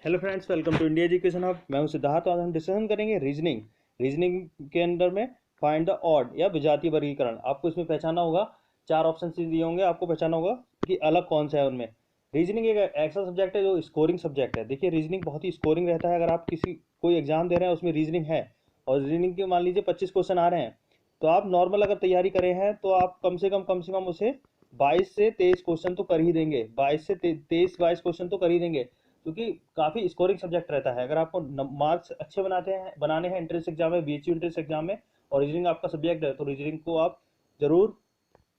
Hello friends, welcome to India education hub. मैं हूं सिद्धार्थ। आज हम डिस्कशन करेंगे रीजनिंग। रीजनिंग के अंदर में फाइंड द ऑड या विजातीय वर्गीकरण। आपको इसमें पहचाना होगा, चार ऑप्शन दिए होंगे, आपको पहचाना होगा कि अलग कौन सा है उनमें। रीजनिंग एक ऐसा सब्जेक्ट है जो स्कोरिंग सब्जेक्ट है। देखिए, रीजनिंग बहुत ही स्कोरिंग रहता है। अगर आप कोई एग्जाम दे रहे हैं उसमें रीजनिंग है और रीजनिंग के मान लीजिए 25 क्वेश्चन आ रहे हैं, तो आप नॉर्मल अगर तैयारी करे हैं तो आप कम से कम उसे 22 से 23 क्वेश्चन तो कर ही देंगे। 22 से 22 क्वेश्चन तो कर ही देंगे, क्योंकि काफ़ी स्कोरिंग सब्जेक्ट रहता है। अगर आपको मार्क्स अच्छे बनाने हैं एंट्रेंस एग्जाम में, बीएचयू एंट्रेंस एग्जाम में, और रीजनिंग आपका सब्जेक्ट है, तो रीजनिंग को आप जरूर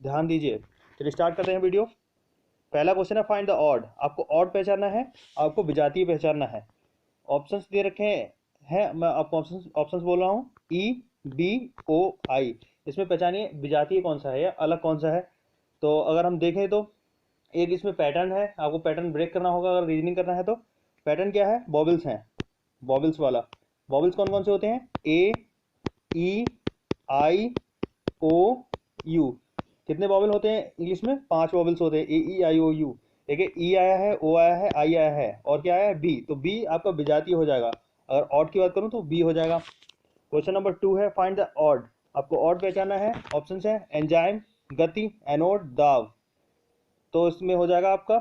ध्यान दीजिए। चलिए स्टार्ट करते हैं वीडियो। पहला क्वेश्चन है फाइंड द ऑड। आपको ऑड पहचानना है, आपको विजातीय पहचानना है। ऑप्शंस दे रखे हैं, मैं आपको ऑप्शंस बोल रहा हूँ, EBOI। इसमें पहचानिए विजातीय कौन सा है या अलग कौन सा है। तो अगर हम देखें तो एक इसमें पैटर्न है, आपको पैटर्न ब्रेक करना होगा अगर रीजनिंग करना है तो। पैटर्न क्या है? बॉबल्स हैं, बॉबल्स वाला। बॉबल्स कौन कौन से होते हैं? AEIOU। कितने बॉबल होते हैं इंग्लिश में? 5 बॉबल्स होते हैं, AEIOU। देखिए, ई आया है, ओ आया है, आई आया है, और क्या आया है? बी। तो बी आपका विजातीय हो जाएगा। अगर ऑड की बात करूं तो बी हो जाएगा। क्वेश्चन नंबर 2 है फाइंड द ऑड। आपको ऑड पहचानना है। ऑप्शन है एंजाइम, गति, एनोड, दाब। तो इसमें हो जाएगा आपका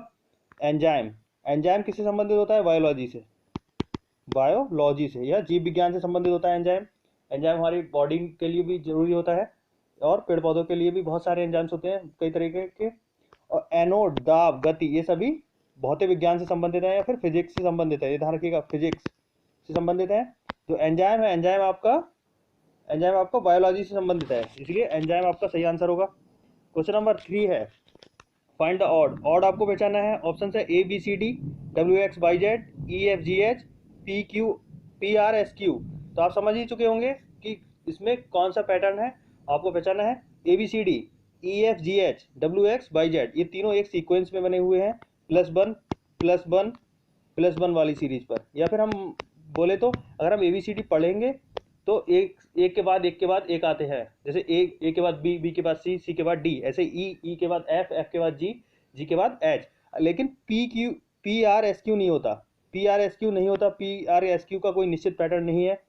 एंजाइम। एंजाइम किससे संबंधित होता है? बायोलॉजी से, बायोलॉजी से या जीव विज्ञान से संबंधित होता है एंजाइम। एंजाइम हमारी बॉडी के लिए भी जरूरी होता है, और पेड़ पौधों के लिए भी बहुत सारे एंजाइम्स होते हैं कई तरीके के। और एनोड, दाब, गति, ये सभी भौतिक विज्ञान से संबंधित है या फिर फिजिक्स से संबंधित है। ये ध्यान रखिएगा, फिजिक्स से संबंधित है। जो एंजाइम है, एंजाइम आपका बायोलॉजी से संबंधित है, इसलिए एंजाइम आपका सही आंसर होगा। क्वेश्चन नंबर 3 है फाइंड द ऑड। ऑड आपको पहचानना है। ऑप्शन है ABCD, WXYZ, EFGH, PQRSQ। तो आप समझ ही चुके होंगे कि इसमें कौन सा पैटर्न है। आपको पहचानना है ABCD, EFGH, WXYZ। ये तीनों एक सीक्वेंस में बने हुए हैं, +1 वाली सीरीज पर। या फिर हम बोले तो अगर हम ABCD पढ़ेंगे तो एक के बाद एक आते हैं। जैसे ए के बाद बी, बी के बाद सी, सी के बाद डी, ऐसे ई के बाद एफ, एफ के बाद जी, जी के बाद एच। लेकिन PRSQ नहीं होता। PRSQ का कोई निश्चित पैटर्न नहीं है।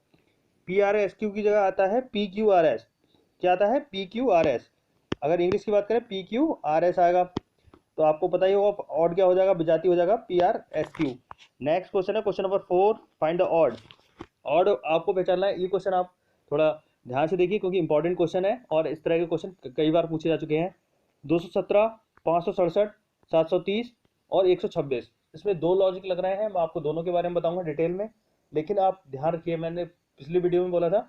PRSQ की जगह आता है PQRS। क्या आता है? PQRS। अगर इंग्लिश की बात करें PQRS आएगा। तो आपको पता ही होगा ऑड क्या हो जाएगा, विजातीय हो जाएगा PRSQ। नेक्स्ट क्वेश्चन है question number 4 find the odd. Odd आपको पहचानना है। ये क्वेश्चन आप थोड़ा ध्यान से देखिए, क्योंकि इंपॉर्टेंट क्वेश्चन है और इस तरह के क्वेश्चन कई बार पूछे जा चुके हैं। 217, 567, 730 और 126। इसमें दो लॉजिक लग रहे हैं, मैं आपको दोनों के बारे में बताऊंगा डिटेल में। लेकिन आप ध्यान रखिए, मैंने पिछली वीडियो में बोला था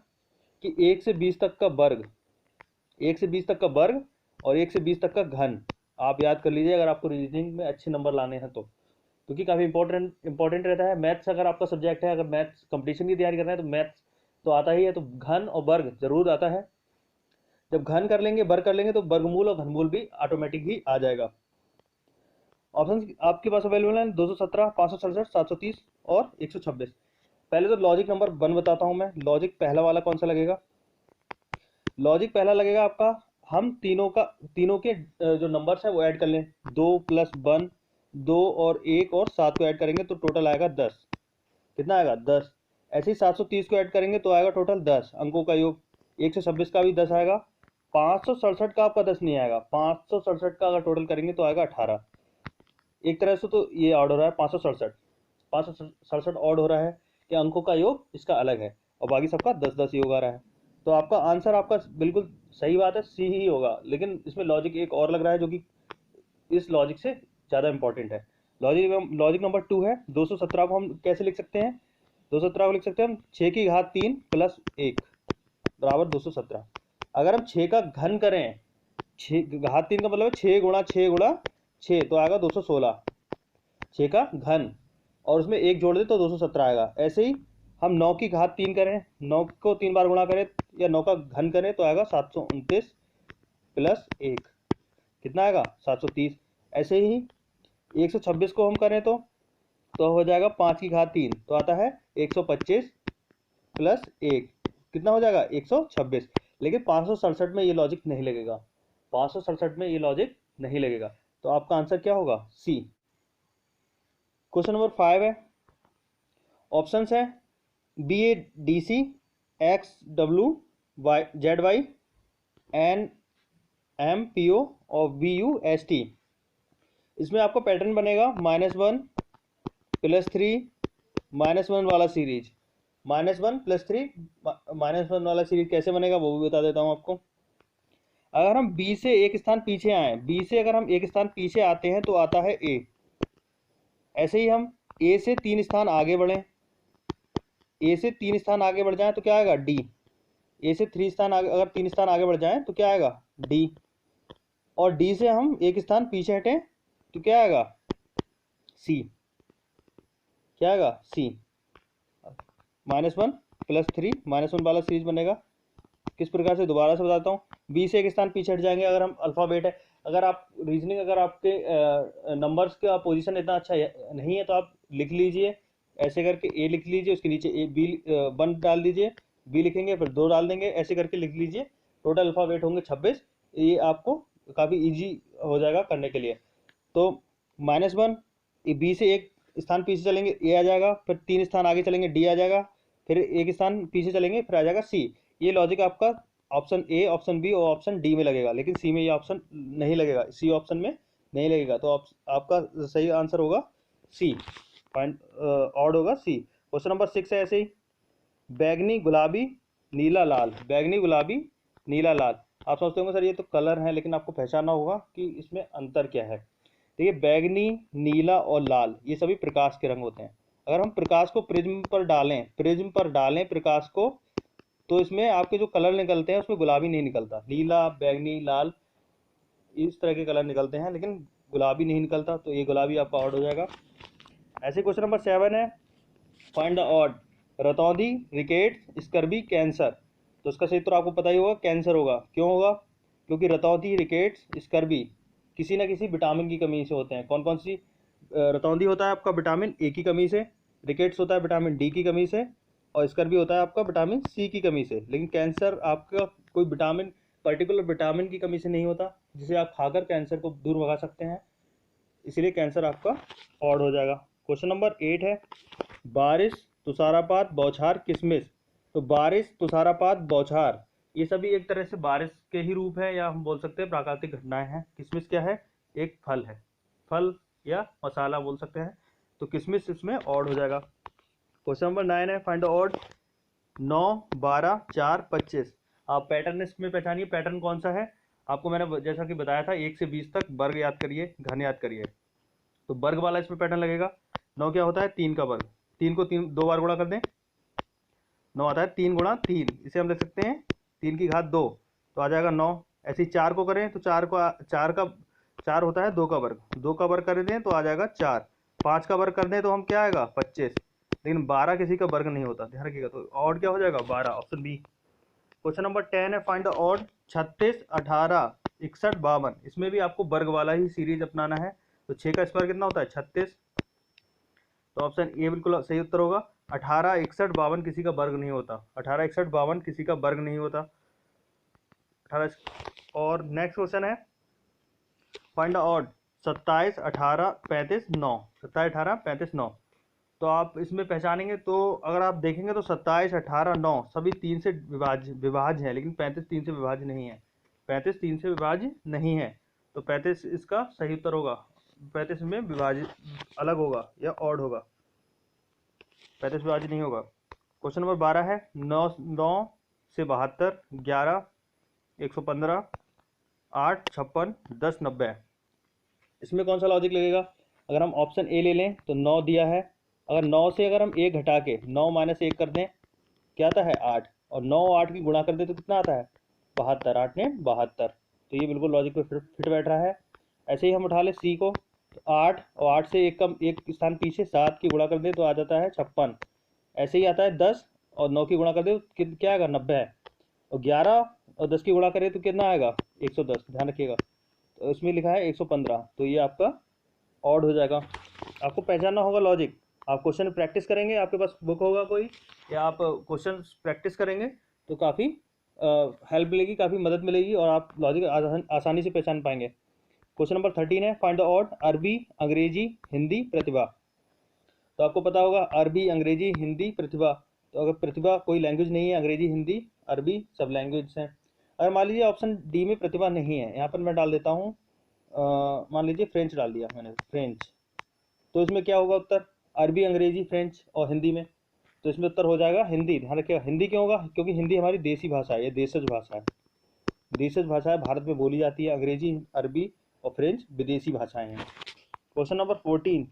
कि 1 से 20 तक का वर्ग, 1 से 20 तक का वर्ग और 1 से 20 तक का घन आप याद कर लीजिए अगर आपको रीजनिंग में अच्छे नंबर लाने हैं तो, क्योंकि काफ़ी इंपॉर्टेंट रहता है। मैथ्स अगर आपका सब्जेक्ट है, अगर मैथ्स कंपटीशन की तैयारी कर रहे हैं तो मैथ्स तो आता ही है, तो घन और वर्ग जरूर आता है। जब घन कर लेंगे, वर्ग कर लेंगे, तो वर्गमूल और घनमूल भी ऑटोमेटिक ही आ जाएगा। ऑप्शन आपके पास अवेलेबल है 217, 567, 730 और 126। पहले तो लॉजिक नंबर 1 बताता हूं मैं। लॉजिक पहला वाला कौन सा लगेगा? लॉजिक पहला लगेगा आपका, हम तीनों के जो नंबर्स है वो ऐड कर लें। 2 + 1, 2 और 1 और 7 को ऐड करेंगे तो टोटल आएगा 10। कितना आएगा? 10। ऐसे ही 730 को ऐड करेंगे तो आएगा टोटल 10 अंकों का योग। 126 का भी 10 आएगा। 567 का आपका 10 नहीं आएगा। 567 का अगर टोटल करेंगे तो आएगा 18। एक तरह से तो ये ऑड हो रहा है 567 ऑड हो रहा है कि अंकों का योग इसका अलग है और बाकी सबका 10-10 योग आ रहा है। तो आपका आंसर, आपका बिल्कुल सही बात है, सी ही होगा। लेकिन इसमें लॉजिक एक और लग रहा है जो कि इस लॉजिक से ज़्यादा इंपॉर्टेंट है। लॉजिक नंबर 2 है 217 को हम कैसे लिख सकते हैं? 217 को लिख सकते हैं हम 6 की घात 3 + 1 बराबर 217। अगर हम 6 का घन करें, 6 घात 3 का मतलब 6 गुणा 6 गुणा 6, तो आएगा 216। 6 का घन और उसमें 1 जोड़ दे तो 217 आएगा। ऐसे ही हम 9 की घात 3 करें, 9 को 3 बार गुणा करें या 9 का घन करें तो आएगा 729 + 1। कितना आएगा? 730। ऐसे ही 126 को हम करें तो हो जाएगा 5 की घात 3, तो आता है 125 + 1। कितना हो जाएगा? 126। लेकिन 567 में ये लॉजिक नहीं लगेगा। 567 में ये लॉजिक नहीं लगेगा। तो आपका आंसर क्या होगा? सी। क्वेश्चन नंबर 5 है ऑप्शंस हैं BADC, XWZY, NMPO और BUST। इसमें आपको पैटर्न बनेगा -1 +3 -1 वाला सीरीज। -1 +3 -1 वाला सीरीज कैसे बनेगा वो भी बता देता हूँ आपको। अगर हम बी से एक स्थान पीछे आए, बी से अगर हम एक स्थान पीछे आते हैं तो आता है ए। ऐसे ही हम ए से 3 स्थान आगे बढ़ें, ए से 3 स्थान आगे बढ़ जाए तो क्या आएगा डी। ए से 3 स्थान आगे, अगर 3 स्थान आगे बढ़ जाए तो क्या आएगा डी। और डी से हम एक स्थान पीछे हटें तो क्या आएगा सी। क्या आएगा सी। -1 +3 -1 वाला सीरीज बनेगा। किस प्रकार से, दोबारा से बताता हूँ। बी से एक स्थान पीछे हट जाएंगे अगर हम अल्फ़ाबेट है, अगर आप रीजनिंग, अगर आपके नंबर्स का पोजीशन इतना अच्छा नहीं है तो आप लिख लीजिए ऐसे करके, ए लिख लीजिए, उसके नीचे ए बी 1 डाल दीजिए, बी लिखेंगे फिर 2 डाल देंगे, ऐसे करके लिख लीजिए। टोटल अल्फ़ाबेट होंगे 26। ये आपको काफ़ी ईजी हो जाएगा करने के लिए। तो -1, बी से एक स्थान पीछे चलेंगे ए आ जाएगा, फिर 3 स्थान आगे चलेंगे डी आ जाएगा, फिर एक स्थान पीछे चलेंगे फिर आ जाएगा सी। ये लॉजिक आपका ऑप्शन ए, ऑप्शन बी और ऑप्शन डी में लगेगा, लेकिन सी में ये ऑप्शन नहीं लगेगा, सी ऑप्शन में नहीं लगेगा। तो आपका सही आंसर होगा सी, पॉइंट ऑड होगा सी। क्वेश्चन नंबर 6 है ऐसे ही, बैगनी गुलाबी नीला लाल। बैगनी गुलाबी नीला लाल, आप सोचते होंगे सर ये तो कलर है, लेकिन आपको पहचानना होगा कि इसमें अंतर क्या है। देखिए बैगनी, नीला और लाल ये सभी प्रकाश के रंग होते हैं। अगर हम प्रकाश को प्रिज्म पर डालें प्रकाश को, तो इसमें आपके जो कलर निकलते हैं उसमें गुलाबी नहीं निकलता। नीला, बैगनी, लाल इस तरह के कलर निकलते हैं, लेकिन गुलाबी नहीं निकलता, तो ये गुलाबी आपका ऑड हो जाएगा। ऐसे क्वेश्चन नंबर 7 है, फाइंड द ऑड। रतौंधी, रिकेट्स, स्कर्बी, कैंसर। तो इसका सही उत्तर आपको पता ही होगा, कैंसर होगा। क्यों होगा? क्योंकि रतौंधी, रिकेट्स, स्कर्बी किसी न किसी विटामिन की कमी से होते हैं। कौन कौन सी? रतौंधी होता है आपका विटामिन ए की कमी से, रिकेट्स होता है विटामिन डी की कमी से, और स्कर्बी होता है आपका विटामिन सी की कमी से। लेकिन कैंसर आपका कोई विटामिन, पर्टिकुलर विटामिन की कमी से नहीं होता, जिसे आप खाकर कैंसर को दूर भगा सकते हैं। इसलिए कैंसर आपका ऑड हो जाएगा। क्वेश्चन नंबर 8 है, बारिश, तुषारपात, बौछार, किशमिश। तो बारिश, तुषारपात, बौछार ये सभी एक तरह से बारिश के ही रूप है, या हम बोल सकते हैं प्राकृतिक घटनाएं हैं। किशमिश क्या है? एक फल है, फल या मसाला बोल सकते हैं। तो किशमिश इसमें ऑड हो जाएगा। क्वेश्चन नंबर 9 है, फाइंड द ऑड। 9, 12, 4, 25। आप पैटर्न इसमें पहचानिए, पैटर्न कौन सा है। आपको मैंने जैसा कि बताया था 1 से 20 तक वर्ग याद करिए, घन याद करिए। तो वर्ग वाला इसमें पैटर्न लगेगा। 9 क्या होता है? 3 का वर्ग। 3 को 2 बार गुणा कर दें, 9 आता है 3 गुणा 3, इसे हम लिख सकते हैं 3 की घात 2, तो आ जाएगा 9। ऐसे ही 4 को करें तो 4 होता है 2 का वर्ग, 2 का वर्ग कर दें तो आ जाएगा 4। 5 का वर्ग कर दें तो हम क्या आएगा 25। लेकिन 12 किसी का वर्ग नहीं होता, ध्यान रखिएगा। तो ऑड क्या हो जाएगा? 12, ऑप्शन बी। क्वेश्चन नंबर 10 है, फाइंड द ऑड। 36, 18, 61, 52। इसमें भी आपको वर्ग वाला ही सीरीज अपनाना है। तो 6 का स्क्वायर कितना होता है? 36। तो ऑप्शन ए बिल्कुल सही उत्तर होगा। 18, 61, 52 किसी का वर्ग नहीं होता। 18, 61, 52 किसी का वर्ग नहीं होता। 18। और नेक्स्ट क्वेश्चन है, फाइंड द ऑड। 27, 18, 35, 9। 27, 18, 35, 9। तो आप इसमें पहचानेंगे तो अगर आप देखेंगे तो 27, 18, 9 सभी 3 से विभाज्य है, लेकिन 35 3 से विभाज्य नहीं है। 35 3 से विभाज्य नहीं है, तो 35 इसका सही उत्तर होगा। 35 में विभाज्य अलग होगा या ऑड होगा, 35 विभाज्य नहीं होगा। क्वेश्चन नंबर 12 है, 9 से 72, 11, 115, 8, 56, 10, 90। इसमें कौन सा लॉजिक लगेगा? अगर हम ऑप्शन ए ले लें तो 9 दिया है, अगर 9 से अगर हम 1 घटा के 9 - 1 कर दें, क्या आता है 8, और 9 और 8 की गुणा कर दें तो कितना आता है 72, 8 ने 72। तो ये बिल्कुल लॉजिक पे फिट बैठ रहा है। ऐसे ही हम उठा लें सी को, तो 8 और 8 से एक स्थान पीछे 7 की गुणा कर दें तो आ जाता है 56। ऐसे ही आता है 10 और 9 की गुणा कर दे तो क्या आएगा 90 है, और 11 और 10 की गुणा करें तो कितना आएगा 110, ध्यान रखिएगा। तो इसमें लिखा है 115, तो ये आपका ऑड हो जाएगा। आपको पहचानना होगा लॉजिक। आप क्वेश्चन प्रैक्टिस करेंगे, आपके पास बुक होगा कोई, या आप क्वेश्चन प्रैक्टिस करेंगे तो काफ़ी हेल्प मिलेगी, काफ़ी मदद मिलेगी, और आप लॉजिक आसानी से पहचान पाएंगे। क्वेश्चन नंबर 13 है, फाइंड द ऑड। अरबी, अंग्रेजी, हिंदी, प्रतिभा। तो आपको पता होगा अरबी, अंग्रेजी, हिंदी, प्रतिभा। तो अगर प्रतिभा कोई लैंग्वेज नहीं है, अंग्रेजी, हिंदी, अरबी सब लैंग्वेज हैं। अगर मान लीजिए ऑप्शन डी में प्रतिभा नहीं है, यहाँ पर मैं डाल देता हूँ, मान लीजिए फ्रेंच डाल दिया मैंने, फ्रेंच। तो इसमें क्या होगा उत्तर? अरबी, अंग्रेजी, फ्रेंच और हिंदी में। तो इसमें उत्तर हो जाएगा हिंदी। ध्यान रखिएगा, हिंदी क्यों होगा? क्योंकि हिंदी हमारी देसी भाषा है, ये देशज भाषा है, देशज भाषा है, भारत में बोली जाती है। अंग्रेजी, अरबी और फ्रेंच विदेशी भाषाएं हैं। क्वेश्चन नंबर 14,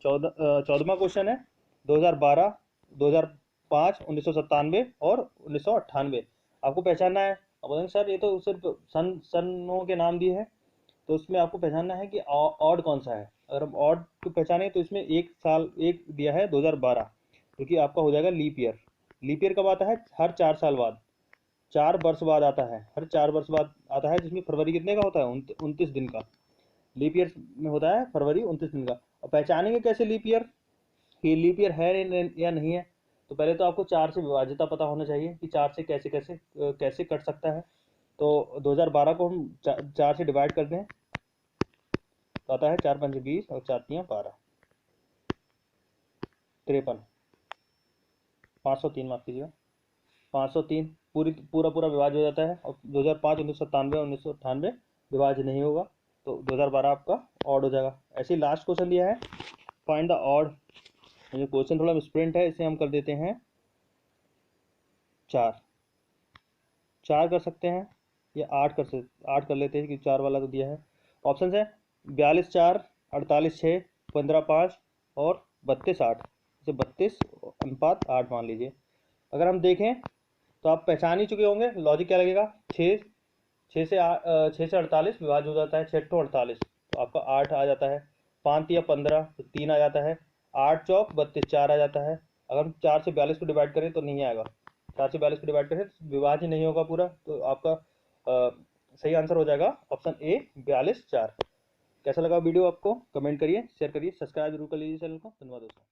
14वां क्वेश्चन है। 2012, 2005, 1997 और 1998 आपको पहचानना है। अब बोलेंगे सर ये तो सिर्फ सनों के नाम दिए हैं, तो उसमें आपको पहचानना है कि ऑड कौन सा है। अगर हम ऑड को पहचाने तो इसमें एक साल एक दिया है 2012, जो कि आपका हो जाएगा लीप ईयर। लीप ईयर कब आता है? हर 4 साल बाद, 4 वर्ष बाद आता है, हर 4 वर्ष बाद आता है, जिसमें फरवरी कितने का होता है? 29 दिन का। लीप ईयर में होता है फरवरी 29 दिन का। और पहचानेंगे कैसे लीप ईयर, कि लीप ईयर है या नहीं है? तो पहले तो आपको 4 से विभाज्यता पता होना चाहिए कि 4 से कैसे कैसे कैसे कट सकता है। तो 2012 को हम 4 से डिवाइड करते हैं तो आता है 4 पंजे 20 और 4 तियाँ 12, 53, 503, माफ कीजिएगा, 503 पूरा विभाज्य हो जाता है। और 2005, 1997 और 1998 विभाज्य नहीं होगा, तो 2012 आपका ऑड हो जाएगा। ऐसे ही लास्ट क्वेश्चन दिया है, फाइंड द ऑड। ये क्वेश्चन थोड़ा मिसप्रिंट है, इसे हम कर देते हैं 4 कर सकते हैं, या 8 कर लेते हैं, क्योंकि 4 वाला तो दिया है। ऑप्शन है 42 4, 48 6, 15 5 और 32 8। इसे 32:8 मान लीजिए। अगर हम देखें तो आप पहचान ही चुके होंगे, लॉजिक क्या लगेगा? 6 से 48 विभाज्य हो जाता है, 6 तो 48, तो आपका 8 आ जाता है। 5 या 15 तो 3 आ जाता है, 8 चौक 32, 4 आ जाता है। अगर हम 4 से 42 को डिवाइड करें तो नहीं आएगा, 4 से 42 को डिवाइड करें तो विभाज्य नहीं होगा पूरा। तो आपका सही आंसर हो जाएगा ऑप्शन ए, 42 4। कैसा लगा वीडियो आपको? कमेंट करिए, शेयर करिए, सब्सक्राइब जरूर कर लीजिए चैनल को। धन्यवाद दोस्तों।